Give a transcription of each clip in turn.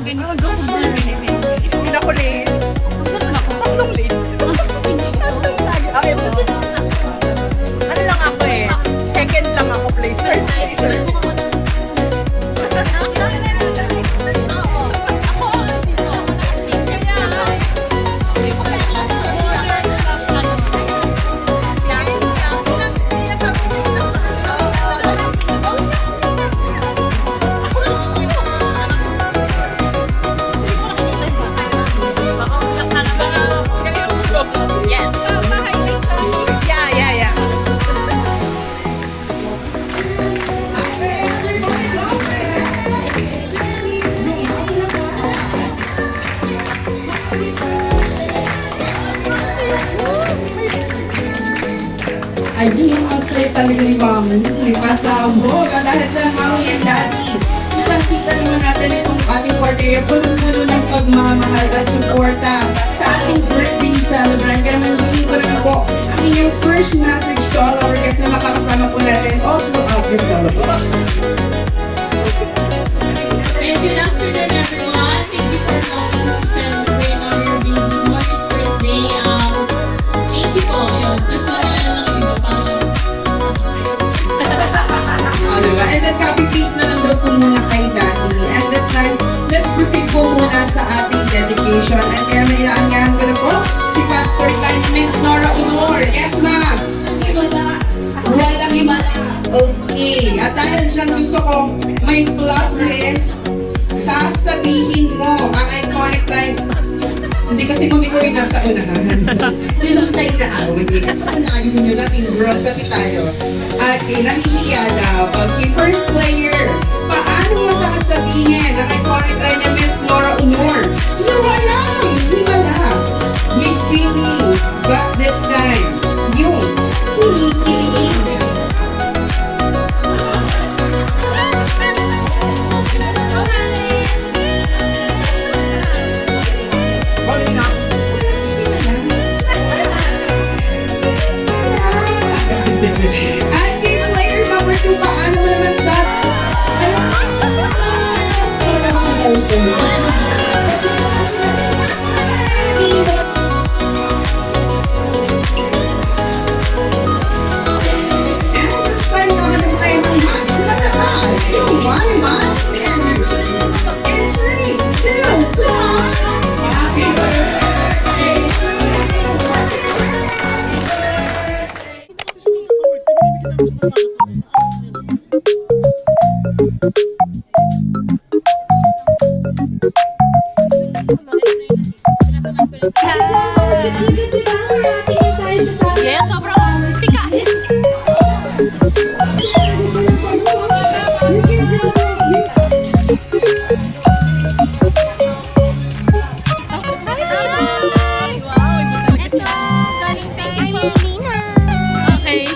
ganyan. Hindi na ko late. Tatlong late. Tatlong lagi. Okay, ito. Ano lang ako eh. Second lang ako, placer. Yes. Yeah. Ayun ang sweet talaga ni Mami. May pasabog. Dahil dyan, Mami and Daddy. Kita naman natin itong ating quarter. Pulo-pulo ng pagmamahal at suporta sa ating birthday celebrant. Kaya naman hindi ko na po ang inyong first message to all our guests na makakasama po natin all throughout this celebration. Good afternoon, everyone. Thank you for coming to celebrate our baby Morris birthday. Thank you po. Yun, mas nakilala lang iba pa. Diba? And then copy paste na lang daw po muna kay Daddy. And this time, let's proceed po muna sa ating dedication. At kaya may inaanyahan ko na po si Pastor Klein, Miss Nora Honor. Yes, ma'am! Himala! Walang himala! Okay. At dahil dyan gusto ko may plot twist, sasabihin mo ang iconic line. Hindi kasi mami ko yung nasa unahan. Nilutay na awit. Kasi malayo ninyo natin girls natin tayo. Okay, nahihiya daw. Okay, first player. Paano mo sasabihin ang iconic line ni Miss Nora Honor? Wala! Wala! May feelings. But this time, yung kinikilig. At kay player number 2, paano mo naman sa... And this time, naman tayo ng mas malakas. One month's energy. In 3, 2, 1. Happy birthday to Yes, sobrang pikain. Okay.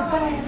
Hindi